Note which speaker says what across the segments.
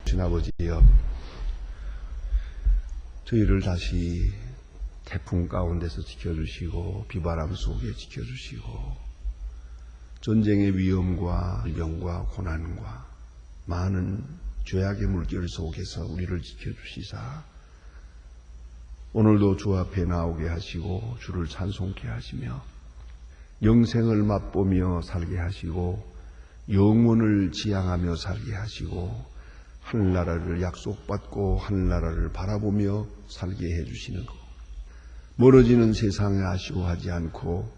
Speaker 1: 주신 아버지여, 저희를 다시 태풍 가운데서 지켜주시고 비바람 속에 지켜주시고 전쟁의 위험과 질병과 고난과 많은 죄악의 물결 속에서 우리를 지켜주시사 오늘도 주 앞에 나오게 하시고 주를 찬송케 하시며 영생을 맛보며 살게 하시고 영원을 지향하며 살게 하시고 하늘나라를 약속받고 하늘나라를 바라보며 살게 해주시는 것, 멀어지는 세상에 아쉬워하지 않고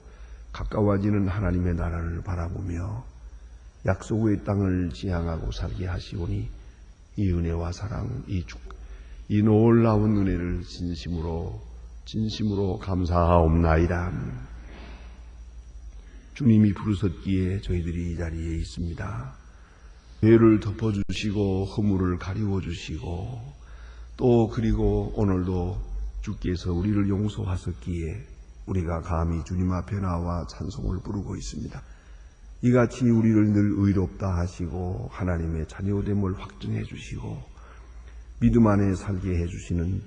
Speaker 1: 가까워지는 하나님의 나라를 바라보며 약속의 땅을 지향하고 살게 하시오니 이 은혜와 사랑, 이 놀라운 은혜를 진심으로 감사하옵나이다. 주님이 부르셨기에 저희들이 이 자리에 있습니다. 죄를 덮어주시고 허물을 가리워주시고 또 그리고 오늘도 주께서 우리를 용서하셨기에 우리가 감히 주님 앞에 나와 찬송을 부르고 있습니다. 이같이 우리를 늘 의롭다 하시고 하나님의 자녀됨을 확증해 주시고 믿음 안에 살게 해주시는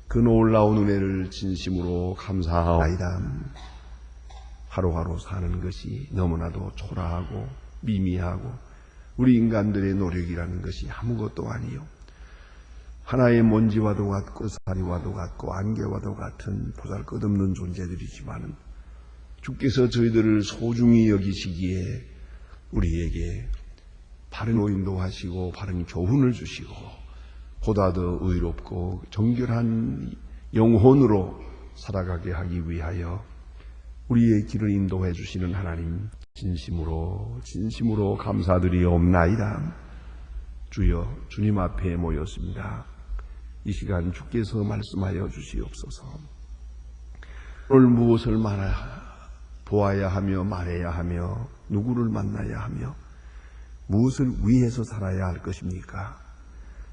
Speaker 1: 그 놀라운 은혜를 진심으로 감사하옵나이다. 하루하루 사는 것이 너무나도 초라하고 미미하고 우리 인간들의 노력이라는 것이 아무것도 아니요, 하나의 먼지와도 같고 사리와도 같고 안개와도 같은 보잘것없는 존재들이지만 주께서 저희들을 소중히 여기시기에 우리에게 바른 인도하시고 바른 교훈을 주시고 보다 더 의롭고 정결한 영혼으로 살아가게 하기 위하여 우리의 길을 인도해 주시는 하나님, 진심으로 감사드리옵나이다. 주여, 주님 앞에 모였습니다. 이 시간 주께서 말씀하여 주시옵소서. 오늘 무엇을 보아야 하며 말해야 하며 누구를 만나야 하며 무엇을 위해서 살아야 할 것입니까?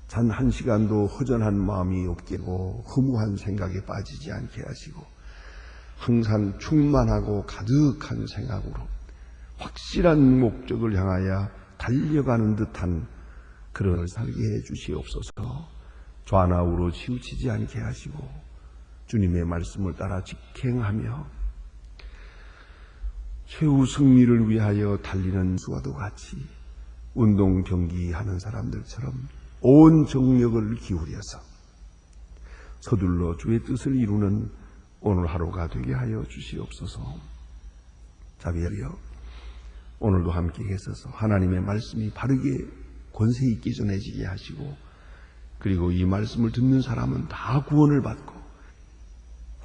Speaker 1: 단 한 시간도 허전한 마음이 없게 하고 허무한 생각에 빠지지 않게 하시고 항상 충만하고 가득한 생각으로 확실한 목적을 향하여 달려가는 듯한 그런 걸 살게 해 주시옵소서. 좌나우로 치우치지 않게 하시고 주님의 말씀을 따라 직행하며 최후 승리를 위하여 달리는 수와도 같이 운동 경기하는 사람들처럼 온 정력을 기울여서 서둘러 주의 뜻을 이루는 오늘 하루가 되게 하여 주시옵소서. 자비하여 오늘도 함께 계셔서 하나님의 말씀이 바르게 권세 있게 전해지게 하시고 그리고 이 말씀을 듣는 사람은 다 구원을 받고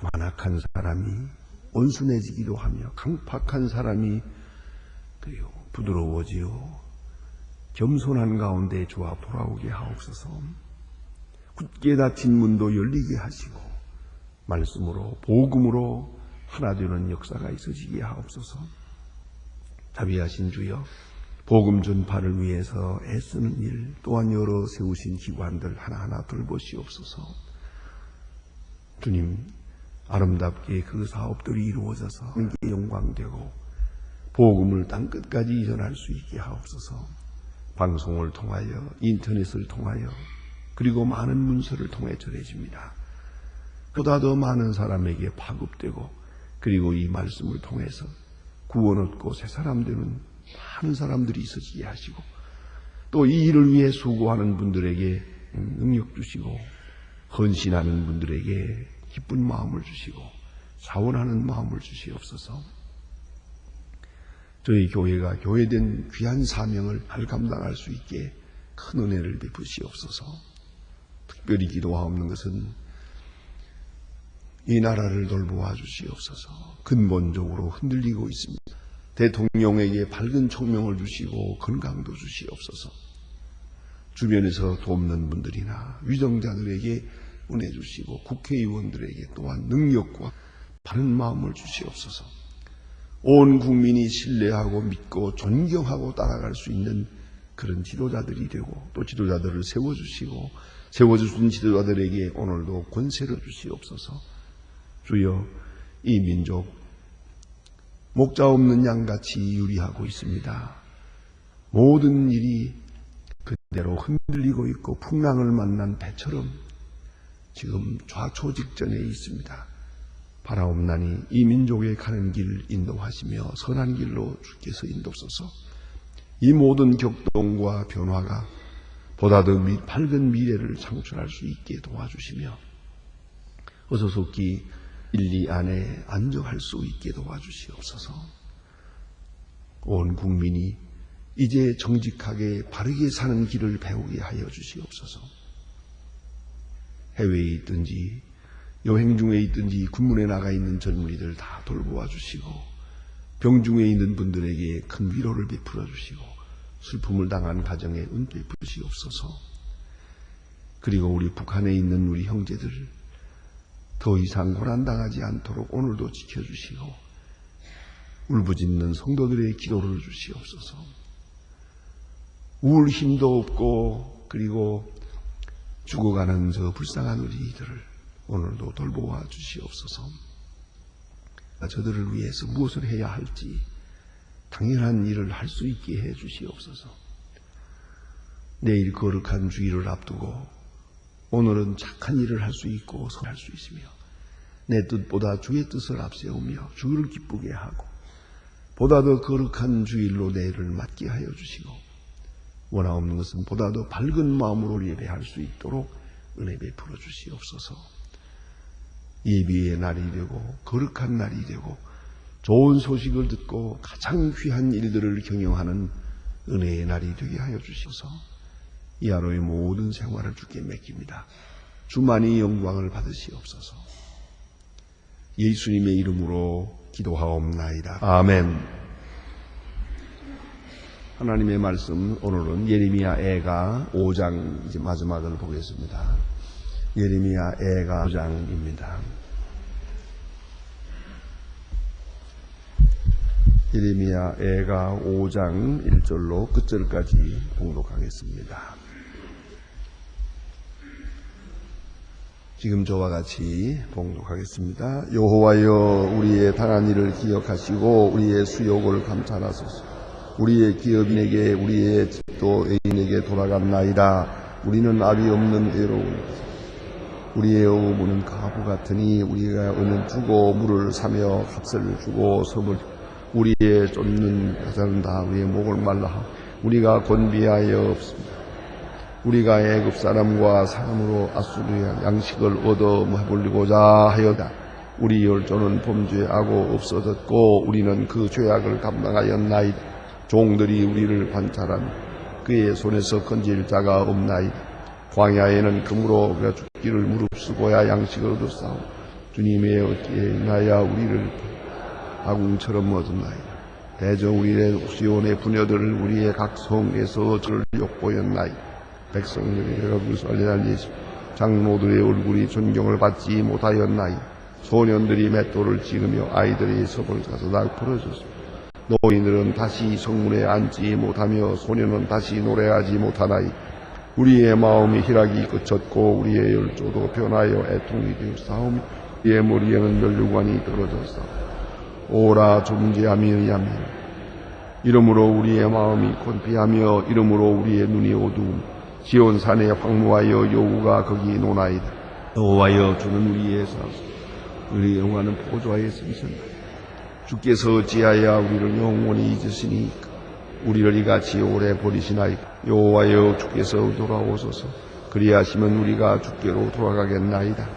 Speaker 1: 완악한 사람이 온순해지기도 하며 강팍한 사람이 그리고 부드러워지요 겸손한 가운데 주 앞 돌아오게 하옵소서. 굳게 닫힌 문도 열리게 하시고 말씀으로 복음으로 하나 되는 역사가 있어지게 하옵소서. 자비하신 주여, 복음 전파를 위해서 애쓰는 일 또한 여러 세우신 기관들 하나하나 돌보시옵소서. 주님, 아름답게 그 사업들이 이루어져서 하나님께 영광되고 복음을 땅끝까지 전할 수 있게 하옵소서. 방송을 통하여 인터넷을 통하여 그리고 많은 문서를 통해 전해집니다. 보다 더 많은 사람에게 파급되고 그리고 이 말씀을 통해서 구원 얻고 새 사람 되는 많은 사람들이 있어지게 하시고 또 이 일을 위해 수고하는 분들에게 능력 주시고 헌신하는 분들에게 기쁜 마음을 주시고 자원하는 마음을 주시옵소서. 저희 교회가 교회된 귀한 사명을 잘 감당할 수 있게 큰 은혜를 베푸시옵소서. 특별히 기도하옵는 것은 이 나라를 돌보아 주시옵소서. 근본적으로 흔들리고 있습니다. 대통령에게 밝은 총명을 주시고 건강도 주시옵소서. 주변에서 돕는 분들이나 위정자들에게 은혜 주시고 국회의원들에게 또한 능력과 바른 마음을 주시옵소서. 온 국민이 신뢰하고 믿고 존경하고 따라갈 수 있는 그런 지도자들이 되고 또 지도자들을 세워주시고 세워주신 지도자들에게 오늘도 권세를 주시옵소서. 주여, 이 민족 목자 없는 양같이 유리하고 있습니다. 모든 일이 그 대로 흔들리고 있고 풍랑을 만난 배처럼 지금 좌초직전에 있습니다. 바라옵나니 이 민족의 가는 길 인도하시며 선한 길로 주께서 인도소서. 이 모든 격동과 변화가 보다 더 밝은 미래를 창출할 수 있게 도와주시며 어서 속히 진리 안에 안정할 수 있게 도와주시옵소서. 온 국민이 이제 정직하게 바르게 사는 길을 배우게 하여 주시옵소서. 해외에 있든지 여행 중에 있든지 군문에 나가 있는 젊은이들 다 돌보아 주시고 병중에 있는 분들에게 큰 위로를 베풀어 주시고 슬픔을 당한 가정에 은 베푸시옵소서. 그리고 우리 북한에 있는 우리 형제들 더 이상 고난당하지 않도록 오늘도 지켜주시고 울부짖는 성도들의 기도를 주시옵소서. 울 힘도 없고 그리고 죽어가는 저 불쌍한 우리들을 오늘도 돌보아 주시옵소서. 저들을 위해서 무엇을 해야 할지 당연한 일을 할 수 있게 해 주시옵소서. 내일 거룩한 주일을 앞두고 오늘은 착한 일을 할 수 있고 선할 수 있으며 내 뜻보다 주의 뜻을 앞세우며 주를 기쁘게 하고 보다 더 거룩한 주일로 내일을 맞게 하여 주시고 원하옵는 것은 보다 더 밝은 마음으로 예배할 수 있도록 은혜 베풀어 주시옵소서. 예비의 날이 되고 거룩한 날이 되고 좋은 소식을 듣고 가장 귀한 일들을 경영하는 은혜의 날이 되게 하여 주시옵소서. 이 하루의 모든 생활을 주께 맡깁니다. 주만이 영광을 받으시옵소서. 예수님의 이름으로 기도하옵나이다. 아멘. 하나님의 말씀 오늘은 예레미야 애가 5장 이제 마지막을 보겠습니다. 예레미야 애가 5장입니다. 예레미야 애가 5장 1절로 끝절까지 봉독하겠습니다. 지금 저와 같이 봉독하겠습니다. 여호와여 우리의 당한 일을 기억하시고 우리의 수욕을 감찰하소서. 우리의 기업인에게 우리의 집도 애인에게 돌아갔나이다. 우리는 아비 없는 외로운 우리의 어부는 가부 같으니 우리가 은을 주고 물을 사며 값을 주고 섬을 우리의 쫓는 여자는 다 우리의 목을 말라 우리가 곤비하여 없습니다. 우리가 애굽 사람과 사람으로 아수르의 양식을 얻어 해보려고자 하였다. 우리 열조는 범죄하고 없어졌고 우리는 그 죄악을 감당하였나이다. 종들이 우리를 관찰하며 그의 손에서 건질 자가 없나이다. 광야에는 금으로 그가 죽기를 무릅쓰고야 양식을 얻었사오. 주님의 어깨에 나야 우리를 아궁처럼 얻었나이다. 대저 우리의 시온의 부녀들을 우리의 각 성에서 저를 욕보였나이다. 백성들이 여러분께서 알려달리시 장로들의 얼굴이 존경을 받지 못하였나이다. 소년들이 맷돌을 찍으며 아이들이 섭을 가서 다 부러졌습니다. 노인들은 다시 성문에 앉지 못하며 소년은 다시 노래하지 못하나이다. 우리의 마음이 희락이 그쳤고 우리의 열조도 변하여 애통이 되었사오며 우리의 머리에는 면류관이 떨어졌사오며 오라 존재함이 야미 이러므로 우리의 마음이 곤피하며 이러므로 우리의 눈이 어두움 시온산에 황무하여 여우가 거기 노나이다. 여호와여 주는 우리의 사수 우리의 영화는 보좌에 서있습니다. 주께서 어찌하여 우리를 영원히 잊으시니까 우리를 이같이 오래 버리시나이까. 여호와여 주께서 돌아오소서. 그리하시면 우리가 주께로 돌아가겠나이다.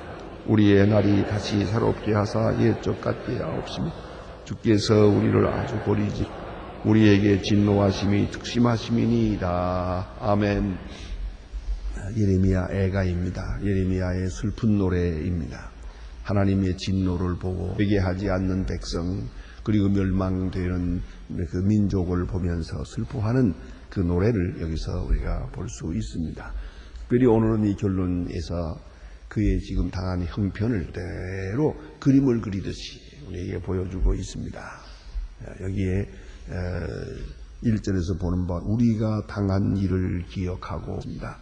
Speaker 1: 우리의 날이 다시 새롭게 하사 옛적 같게 하옵시며 주께서 우리를 아주 버리지 우리에게 진노하심이 특심하심이니이다. 아멘. 예레미야 애가입니다. 예레미야의 슬픈 노래입니다. 하나님의 진노를 보고 회개하지 않는 백성 그리고 멸망되는 그 민족을 보면서 슬퍼하는 그 노래를 여기서 우리가 볼 수 있습니다. 특별히 오늘은 이 결론에서 그의 지금 당한 형편을 그대로 그림을 그리듯이 우리에게 보여주고 있습니다. 여기에 1절에서 보는 바 우리가 당한 일을 기억하고 있습니다.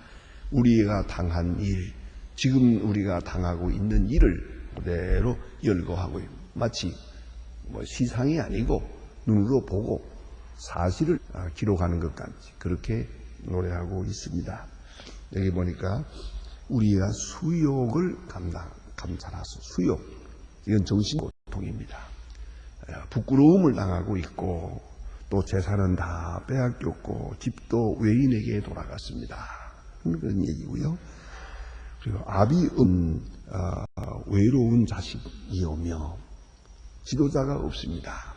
Speaker 1: 우리가 당한 일, 지금 우리가 당하고 있는 일을 그대로 열거하고 마치 시상이 아니고 눈으로 보고 사실을 기록하는 것 같이 그렇게 노래하고 있습니다. 여기 보니까 우리가 수욕을 감찰하소. 수욕. 이건 정신고통입니다. 부끄러움을 당하고 있고 또 재산은 다 빼앗겼고 집도 외인에게 돌아갔습니다. 그런 얘기고요. 그리고 아비 외로운 자식이오며 지도자가 없습니다.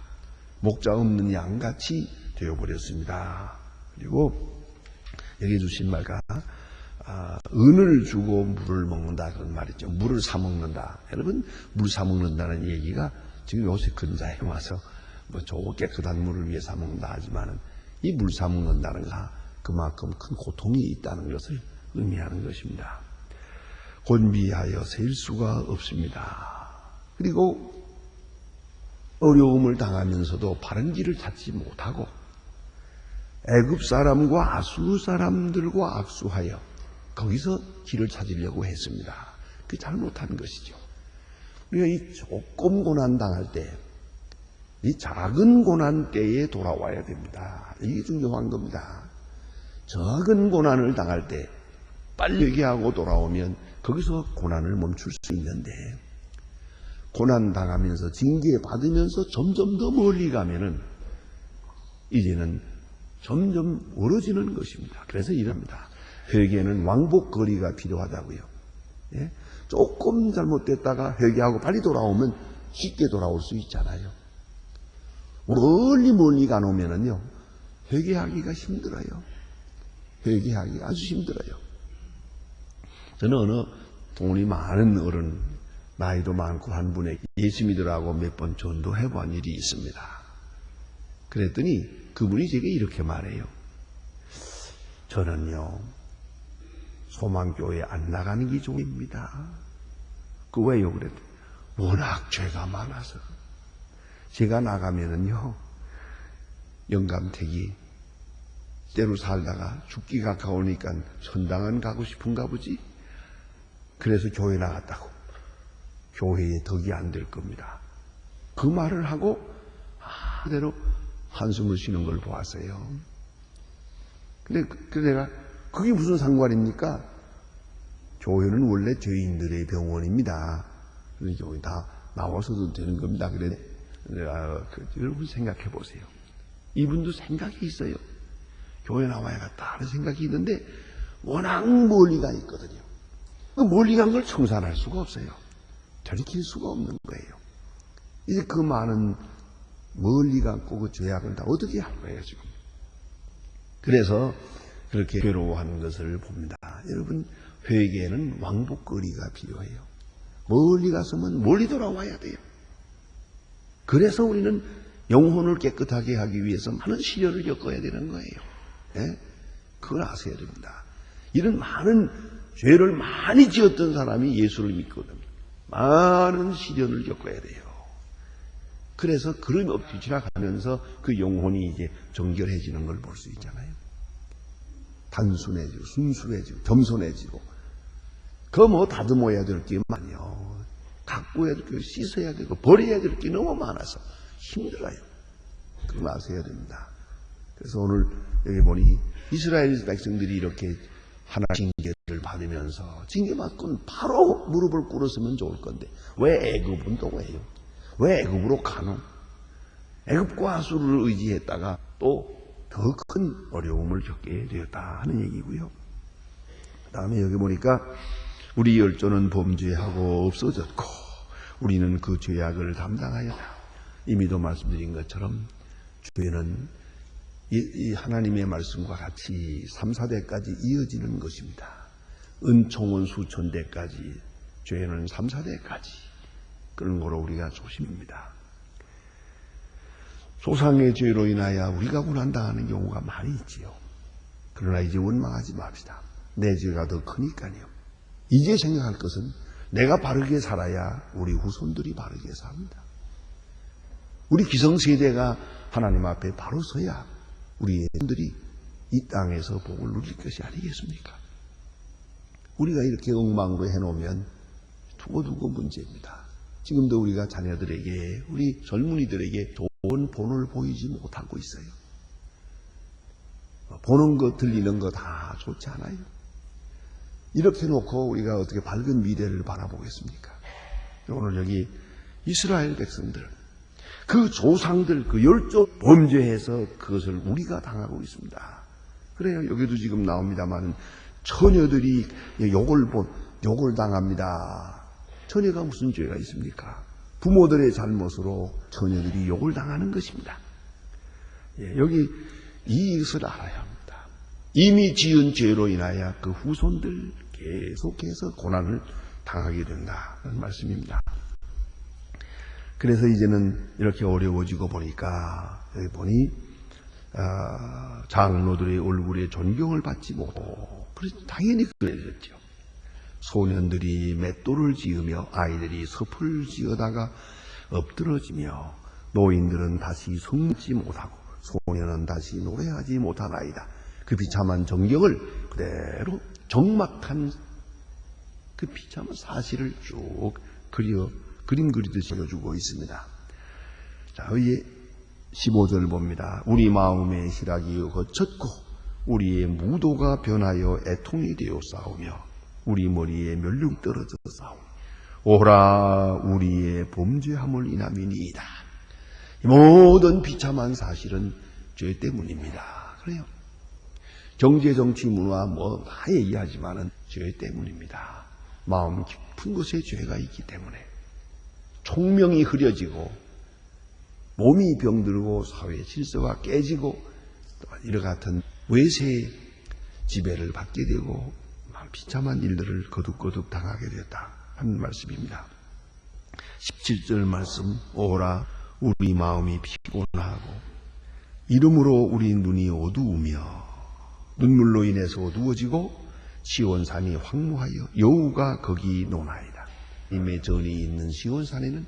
Speaker 1: 목자 없는 양같이 되어버렸습니다. 그리고 여기 주신 말과 은을 주고 물을 먹는다 그런 말이죠. 물을 사 먹는다. 여러분 물 사 먹는다는 얘기가 지금 요새 근자에 와서 뭐 좋고 깨끗한 물을 위해 사 먹는다 하지만은 이 물 사 먹는다는 것은 그만큼 큰 고통이 있다는 것을 의미하는 것입니다. 곤비하여 셀 수가 없습니다. 그리고 어려움을 당하면서도 바른 길을 찾지 못하고 애굽 사람과 아수르 사람들과 악수하여 거기서 길을 찾으려고 했습니다. 그게 잘못한 것이죠. 우리가 이 조금 고난 당할 때, 이 작은 고난 때에 돌아와야 됩니다. 이게 중요한 겁니다. 작은 고난을 당할 때 빨리 회개하고 돌아오면 거기서 고난을 멈출 수 있는데, 고난 당하면서 징계 받으면서 점점 더 멀리 가면은 이제는 점점 멀어지는 것입니다. 그래서 이럽니다. 회개는 왕복거리가 필요하다고요. 예? 조금 잘못됐다가 회개하고 빨리 돌아오면 쉽게 돌아올 수 있잖아요. 멀리 가놓으면은요, 회개하기가 힘들어요. 회개하기가 아주 힘들어요. 저는 어느 돈이 많은 어른, 나이도 많고 한 분에게 예수 믿으라고 몇 번 전도해 본 일이 있습니다. 그랬더니 그분이 제게 이렇게 말해요. 저는요, 소망교회 안 나가는 게 좋습니다. 그 왜요? 그랬더니 워낙 죄가 많아서 제가 나가면은요, 영감택이 때로 살다가 죽기 가까우니까 천당은 가고 싶은가 보지. 그래서 교회 나갔다고. 교회에 덕이 안 될 겁니다. 그 말을 하고 그대로 한숨을 쉬는 걸 보았어요. 근데 내가 그게 무슨 상관입니까? 교회는 원래 죄인들의 병원입니다. 교회 다 나와서도 되는 겁니다. 그래 내가 여러분 생각해 보세요. 이분도 생각이 있어요. 교회 나와야겠다 하는 생각이 있는데 워낙 멀리 가 있거든요. 그 멀리 간 걸 청산할 수가 없어요. 돌이킬 수가 없는 거예요. 이제 그 많은 멀리 갔고 그 죄악을 다 어떻게 할 거예요 지금. 그래서 그렇게 괴로워하는 것을 봅니다. 여러분 회개에는 왕복거리가 필요해요. 멀리 갔으면 멀리 돌아와야 돼요. 그래서 우리는 영혼을 깨끗하게 하기 위해서 많은 시련을 겪어야 되는 거예요. 네? 그걸 아셔야 됩니다. 이런 많은 죄를 많이 지었던 사람이 예수를 믿거든요. 많은 시련을 겪어야 돼요. 그래서 그런 없이 지나가면서 그 영혼이 이제 정결해지는 걸 볼 수 있잖아요. 단순해지고 순수해지고 겸손해지고 그 뭐 다듬어야 될 게 많아요. 가꾸어야 될 게 씻어야 되고 버려야 될 게 너무 많아서 힘들어요. 그걸 아셔야 됩니다. 그래서 오늘 여기 보니 이스라엘 백성들이 이렇게 하나님 징계를 받으면서 징계받고는 바로 무릎을 꿇었으면 좋을 건데 왜 애굽은 또 왜요? 왜 애굽으로 가노? 애굽과 아수르를 의지했다가 또 더 큰 어려움을 겪게 되었다 하는 얘기고요. 그 다음에 여기 보니까 우리 열조는 범죄하고 없어졌고 우리는 그 죄악을 담당하였다. 이미도 말씀드린 것처럼 죄는 이 하나님의 말씀과 같이 3, 4대까지 이어지는 것입니다. 은총은 수천 대까지, 죄는 3, 4대까지. 그런 거로 우리가 조심입니다. 조상의 죄로 인하여 우리가 고난당하는 경우가 많이 있지요. 그러나 이제 원망하지 맙시다. 내 죄가 더 크니까요. 이제 생각할 것은 내가 바르게 살아야 우리 후손들이 바르게 삽니다. 우리 기성세대가 하나님 앞에 바로 서야 우리의 분들이 이 땅에서 복을 누릴 것이 아니겠습니까? 우리가 이렇게 엉망으로 해놓으면 두고두고 문제입니다. 지금도 우리가 자녀들에게 우리 젊은이들에게 좋은 본을 보이지 못하고 있어요. 보는 것, 들리는 거 다 좋지 않아요. 이렇게 놓고 우리가 어떻게 밝은 미래를 바라보겠습니까? 오늘 여기 이스라엘 백성들, 그 조상들, 그 열조 범죄해서 그것을 우리가 당하고 있습니다. 그래요. 여기도 지금 나옵니다만 처녀들이 욕을 당합니다. 처녀가 무슨 죄가 있습니까? 부모들의 잘못으로 처녀들이 욕을 당하는 것입니다. 여기 이것을 알아야 합니다. 이미 지은 죄로 인하여 그 후손들 계속해서 고난을 당하게 된다는 말씀입니다. 그래서 이제는 이렇게 어려워지고 보니까 여기 보니 장로들의 얼굴에 존경을 받지 못하고 그래서 당연히 그래졌죠. 소년들이 맷돌을 지으며 아이들이 섭을 지어다가 엎드러지며 노인들은 다시 성지 못하고 소년은 다시 노래하지 못하나이다. 그 비참한 정경을 그대로 적막한 그 비참한 사실을 쭉 그림 그리듯이 보여주고 있습니다. 자, 여기 15절 봅니다. 우리 마음의 희락이 거쳤고 우리의 무도가 변하여 애통이 되어 싸우며 우리 머리에 멸륜 떨어져 싸우며 오라 우리의 범죄함을 인함이니이다. 모든 비참한 사실은 죄 때문입니다. 그래요. 경제, 정치, 문화 다 얘기하지만은 죄 때문입니다. 마음 깊은 곳에 죄가 있기 때문에 총명이 흐려지고 몸이 병들고 사회 질서가 깨지고 이와 같은 외세의 지배를 받게 되고 비참한 일들을 거듭거듭 당하게 되었다 하는 말씀입니다. 17절 말씀 오라 우리 마음이 피곤하고 이름으로 우리 눈이 어두우며 눈물로 인해서 어두워지고 시온산이 황무하여 여우가 거기 노나이다. 임의 전이 있는 시온산에는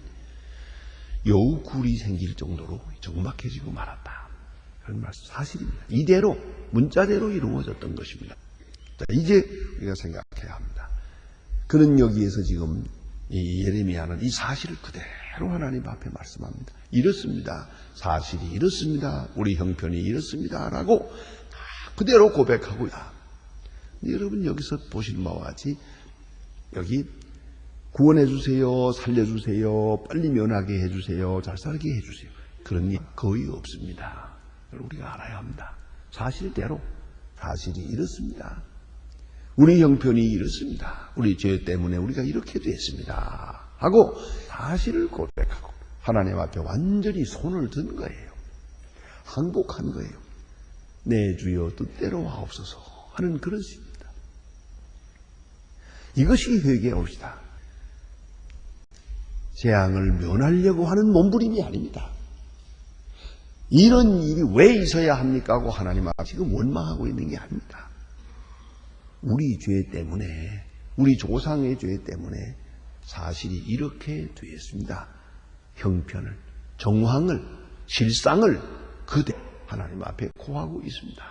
Speaker 1: 여우굴이 생길 정도로 적막해지고 말았다. 그런 말씀 사실입니다. 이대로 문자대로 이루어졌던 것입니다. 자, 이제 우리가 생각해야 합니다. 그는 여기에서 지금 이 예레미야는 이 사실을 그대로 하나님 앞에 말씀합니다. 이렇습니다. 사실이 이렇습니다. 우리 형편이 이렇습니다. 라고 그대로 고백하고 있다. 여러분 여기서 보시는 바와 같이 여기 구원해 주세요. 살려주세요. 빨리 면하게 해주세요. 잘 살게 해주세요. 그런 일 거의 없습니다. 우리가 알아야 합니다. 사실대로 사실이 이렇습니다. 우리 형편이 이렇습니다. 우리 죄 때문에 우리가 이렇게 됐습니다. 하고 사실을 고백하고 하나님 앞에 완전히 손을 든 거예요. 항복한 거예요. 내 주여 뜻대로 하옵소서 하는 그런 식입니다. 이것이 회개옵시다. 재앙을 면하려고 하는 몸부림이 아닙니다. 이런 일이 왜 있어야 합니까? 하고 하나님 앞에 지금 원망하고 있는 게 아닙니다. 우리 죄 때문에, 우리 조상의 죄 때문에 사실이 이렇게 되었습니다. 형편을, 정황을, 실상을 그대로 하나님 앞에 고하고 있습니다.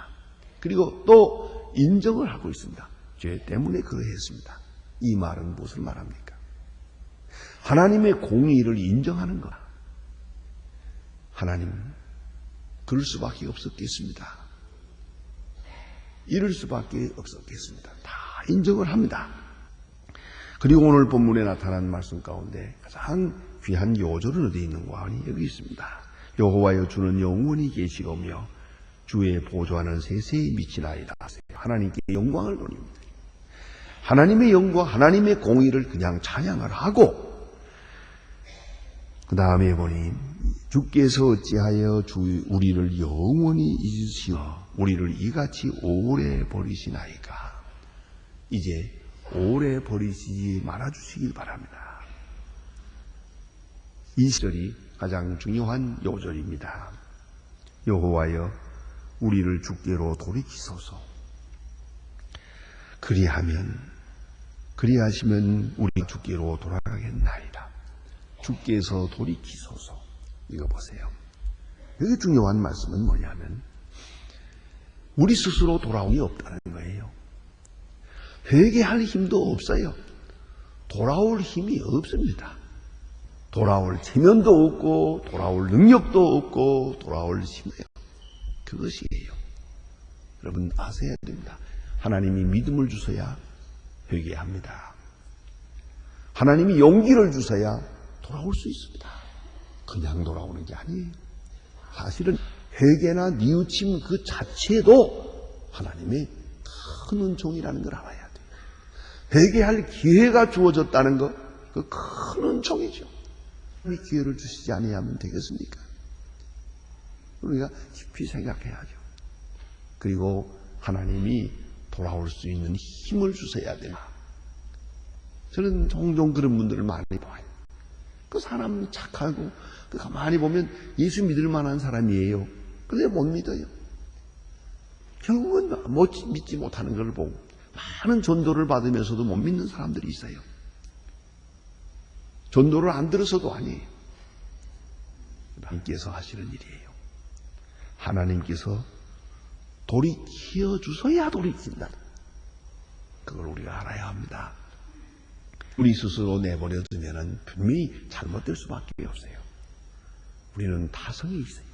Speaker 1: 그리고 또 인정을 하고 있습니다. 죄 때문에 그러했습니다. 이 말은 무엇을 말합니까? 하나님의 공의를 인정하는 것. 하나님, 그럴 수밖에 없었겠습니다. 이럴 수밖에 없었겠습니다. 다 인정을 합니다. 그리고 오늘 본문에 나타난 말씀 가운데 가장 귀한 요절은 어디에 있는가 하니 여기 있습니다. 여호와여 주는 영원히 계시오며 주의 보좌는 세세히 미치나이다. 하나님께 영광을 돌립니다. 하나님의 영광, 하나님의 공의를 그냥 찬양을 하고 그 다음에 보니 주께서 어찌하여 우리를 영원히 잊으시어 우리를 이같이 오래 버리시나이까. 이제 오래 버리시지 말아주시길 바랍니다. 이 시절이 가장 중요한 요절입니다. 여호와여 우리를 주께로 돌이키소서. 그리하시면 우리 주께로 돌아가겠나이다. 주께서 돌이키소서. 이거 보세요. 여기 중요한 말씀은 뭐냐면 우리 스스로 돌아옴이 없다는 거예요. 회개할 힘도 없어요. 돌아올 힘이 없습니다. 돌아올 체면도 없고 돌아올 능력도 없고 돌아올 힘이에요. 그것이에요. 여러분 아셔야 됩니다. 하나님이 믿음을 주셔야 회개합니다. 하나님이 용기를 주셔야 돌아올 수 있습니다. 그냥 돌아오는 게 아니에요. 사실은 회개나 뉘우침 그 자체도 하나님의 큰 은총이라는 걸 알아야 돼요. 회개할 기회가 주어졌다는 것, 그 큰 은총이죠. 이 기회를 주시지 아니하면 되겠습니까? 우리가 깊이 생각해야죠. 그리고 하나님이 돌아올 수 있는 힘을 주셔야 됩니다. 저는 종종 그런 분들을 많이 봐요. 그 사람 착하고 가만히 보면 예수 믿을 만한 사람이에요. 그런데 못 믿어요. 결국은 믿지 못하는 걸 보고 많은 전도를 받으면서도 못 믿는 사람들이 있어요. 전도를 안 들어서도 아니에요. 하나님께서 하시는 일이에요. 하나님께서 돌이켜 주셔야 돌이킨다. 그걸 우리가 알아야 합니다. 우리 스스로 내버려 두면은 분명히 잘못될 수밖에 없어요. 우리는 타성이 있어요.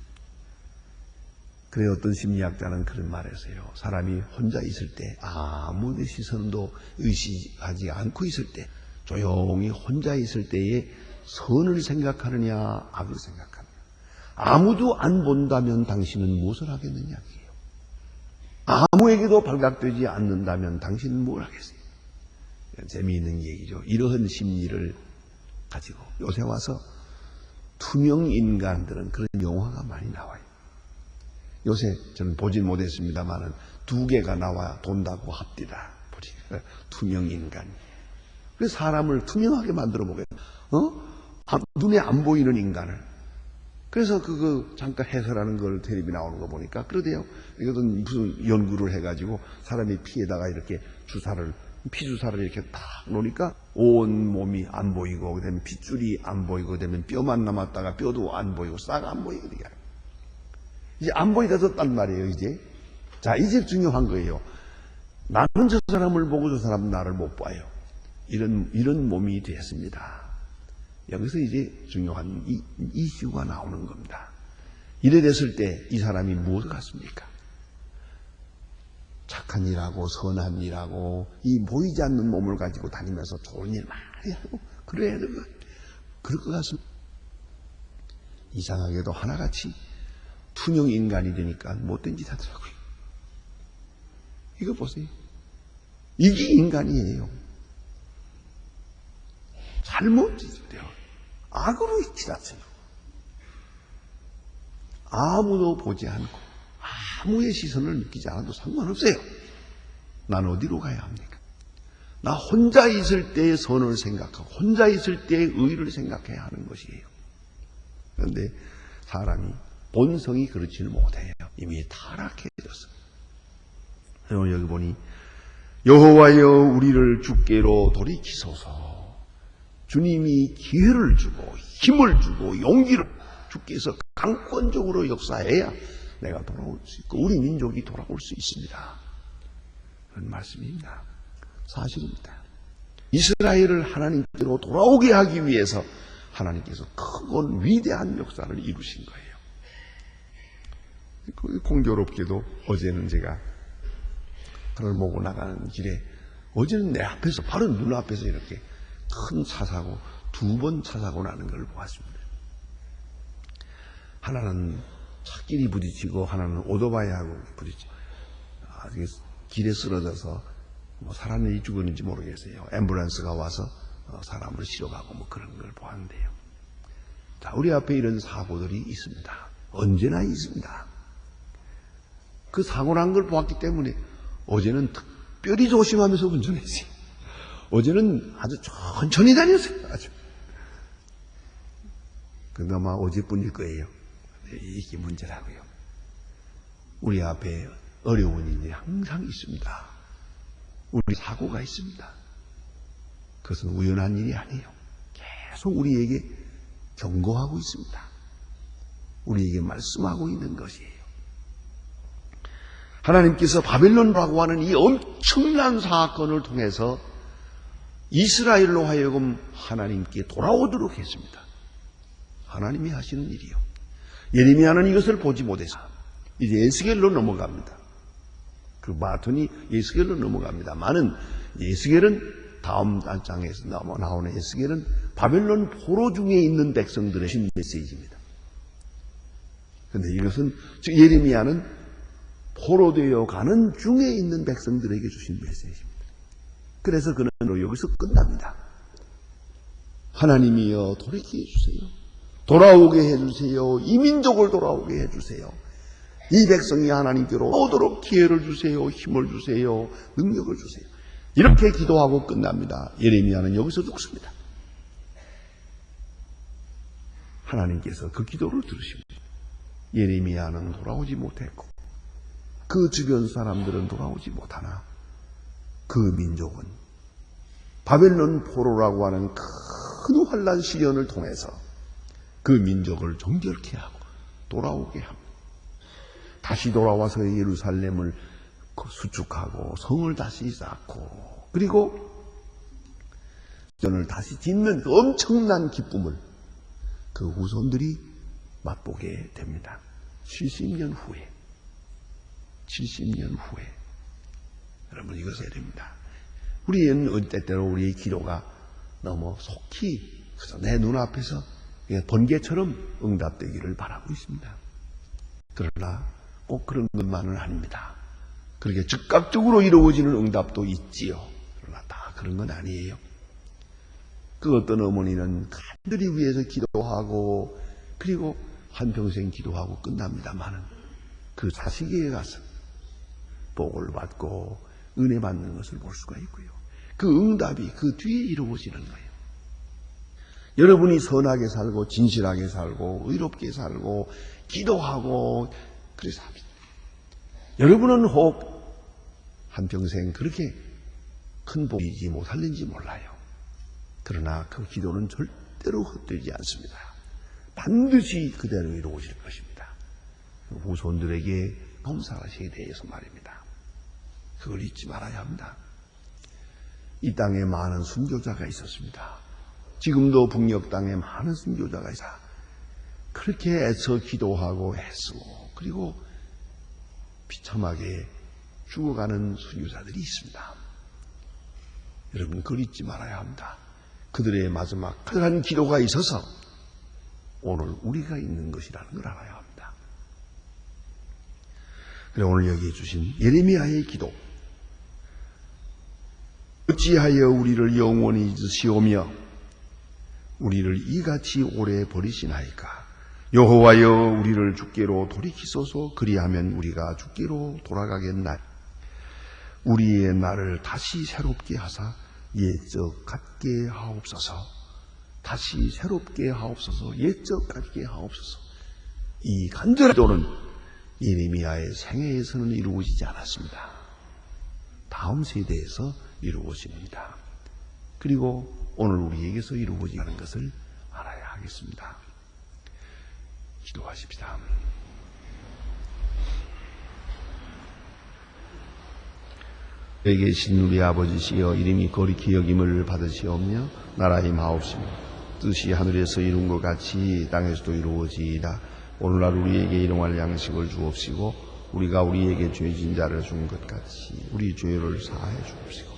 Speaker 1: 그래 어떤 심리학자는 그런 말을 했어요. 사람이 혼자 있을 때 아무의 시선도 의식하지 않고 있을 때 조용히 혼자 있을 때에 선을 생각하느냐 악을 생각하느냐. 아무도 안 본다면 당신은 무엇을 하겠느냐. 아무에게도 발각되지 않는다면 당신은 뭘 하겠어요? 재미있는 얘기죠. 이러한 심리를 가지고 요새 와서 투명 인간들은 그런 영화가 많이 나와요. 요새 저는 보진 못했습니다만은 2개가 나와 돈다고 합디다. 투명 인간. 그래서 사람을 투명하게 만들어 보겠다. 눈에 안 보이는 인간을. 그래서 잠깐 해설하는 걸 텔레비 나오는 거 보니까 그러대요. 이것은 무슨 연구를 해가지고 사람이 피에다가 이렇게 피주사를 이렇게 딱 놓으니까 온 몸이 안 보이고, 그 다음에 핏줄이 안 보이고, 그 다음에 뼈만 남았다가 뼈도 안 보이고, 싹 안 보이고, 이제 안 보이다졌단 말이에요, 이제. 자, 이제 중요한 거예요. 나는 저 사람을 보고 저 사람은 나를 못 봐요. 이런 몸이 됐습니다. 여기서 이제 중요한 이슈가 나오는 겁니다. 이래 됐을 때 이 사람이 무엇을 갖습니까? 착한 일하고 선한 일하고 이 보이지 않는 몸을 가지고 다니면서 좋은 일 많이 하고 그래야 되는 것. 그럴 것 같습니다. 이상하게도 하나같이 투명 인간이 되니까 못된 짓 하더라고요. 이거 보세요. 이게 인간이에요. 잘못 짓돼요. 악으로 지나쳐요. 아무도 보지 않고 아무의 시선을 느끼지 않아도 상관없어요. 난 어디로 가야 합니까? 나 혼자 있을 때의 선을 생각하고 혼자 있을 때의 의를 생각해야 하는 것이에요. 그런데 사람이 본성이 그렇지는 못해요. 이미 타락해졌어요. 오늘 여기 보니 여호와여 우리를 주께로 돌이키소서. 주님이 기회를 주고 힘을 주고 용기를 주께서 강권적으로 역사해야 내가 돌아올 수 있고 우리 민족이 돌아올 수 있습니다. 그런 말씀입니다. 사실입니다. 이스라엘을 하나님께로 돌아오게 하기 위해서 하나님께서 크고 위대한 역사를 이루신 거예요. 공교롭게도 어제는 제가 하늘 보고 나가는 길에 어제는 내 앞에서 바로 눈앞에서 이렇게 큰 차사고 2번 차사고 나는 걸 보았습니다. 하나는 차끼리 부딪히고 하나는 오토바이하고 부딪히고 길에 쓰러져서 사람이 죽었는지 모르겠어요. 앰뷸런스가 와서 사람을 실어가고 그런 걸 보았는데요. 자, 우리 앞에 이런 사고들이 있습니다. 언제나 있습니다. 그 사고 난 걸 보았기 때문에 어제는 특별히 조심하면서 운전했어요. 어제는 아주 천천히 다녔어요. 아주. 그나마 어제뿐일 거예요. 이게 문제라고요. 우리 앞에 어려운 일이 항상 있습니다. 우리 사고가 있습니다. 그것은 우연한 일이 아니에요. 계속 우리에게 경고하고 있습니다. 우리에게 말씀하고 있는 것이에요. 하나님께서 바벨론이라고 하는 이 엄청난 사건을 통해서 이스라엘로 하여금 하나님께 돌아오도록 했습니다. 하나님이 하시는 일이요. 예레미야는 이것을 보지 못해서 이제 에스겔로 넘어갑니다. 그 바톤이 에스겔로 넘어갑니다만은 에스겔은 다음 장에서 나오는 에스겔은 바벨론 포로 중에 있는 백성들의 신 메시지입니다. 그런데 이것은 예레미야는 포로되어 가는 중에 있는 백성들에게 주신 메시지입니다. 그래서 그는 여기서 끝납니다. 하나님이여 돌이켜 주세요. 돌아오게 해주세요. 이 민족을 돌아오게 해주세요. 이 백성이 하나님께로 오도록 기회를 주세요. 힘을 주세요. 능력을 주세요. 이렇게 기도하고 끝납니다. 예레미야는 여기서 죽습니다. 하나님께서 그 기도를 들으십니다. 예레미야는 돌아오지 못했고 그 주변 사람들은 돌아오지 못하나 그 민족은 바벨론 포로라고 하는 큰 환난 시련을 통해서 그 민족을 정결케 하고 돌아오게 합니다. 다시 돌아와서 예루살렘을 수축하고 성을 다시 쌓고 그리고 전을 다시 짓는 그 엄청난 기쁨을 그 후손들이 맛보게 됩니다. 70년 후에 여러분 이것을 해야 됩니다. 우리는 때때로 우리의 기도가 너무 속히 내 눈앞에서 번개처럼 응답되기를 바라고 있습니다. 그러나 꼭 그런 것만은 아닙니다. 그렇게 즉각적으로 이루어지는 응답도 있지요. 그러나 다 그런 건 아니에요. 그 어떤 어머니는 간절히 위해서 기도하고 그리고 한평생 기도하고 끝납니다만은 그 자식에게 가서 복을 받고 은혜 받는 것을 볼 수가 있고요. 그 응답이 그 뒤에 이루어지는 거예요. 여러분이 선하게 살고 진실하게 살고 의롭게 살고 기도하고 그래서 합니다. 여러분은 혹 한평생 그렇게 큰 복이지 못할는지 몰라요. 그러나 그 기도는 절대로 헛되지 않습니다. 반드시 그대로 이루어질 것입니다. 후손들에게 검사하시에 대해서 말입니다. 그걸 잊지 말아야 합니다. 이 땅에 많은 순교자가 있었습니다. 지금도 북녘 땅에 많은 순교자가 있어 그렇게 애써 기도하고 애쓰고 그리고 비참하게 죽어가는 순교자들이 있습니다. 여러분 그걸 잊지 말아야 합니다. 그들의 마지막 그들한 기도가 있어서 오늘 우리가 있는 것이라는 걸 알아야 합니다. 그래 오늘 여기에 주신 예레미야의 기도 어찌하여 우리를 영원히 잊으시오며 우리를 이같이 오래 버리시나이까. 여호와여 우리를 주께로 돌이키소서. 그리하면 우리가 주께로 돌아가겠나이. 우리의 날을 다시 새롭게 하사 옛적 같게 하옵소서. 다시 새롭게 하옵소서. 옛적 같게 하옵소서. 이 간절한 기도는 예레미야의 생애에서는 이루어지지 않았습니다. 다음 세대에서 이루어집니다. 그리고 오늘 우리에게서 이루어지는 것을 알아야 하겠습니다. 기도하십시다. 여기 계신 우리 아버지시여 이름이 거룩히 여김을 받으시오며 나라의 마옵시며 뜻이 하늘에서 이룬 것 같이 땅에서도 이루어지이다. 오늘날 우리에게 일용할 양식을 주옵시고 우리가 우리에게 죄진 자를 준 것 같이 우리 죄를 사하여 주옵시고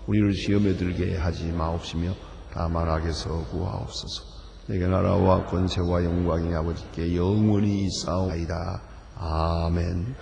Speaker 1: 우리를 시험에 들게 하지 마옵시며 다만 악에서 구하옵소서. 내게 나라와 권세와 영광이 아버지께 영원히 있사오나이다. 아멘.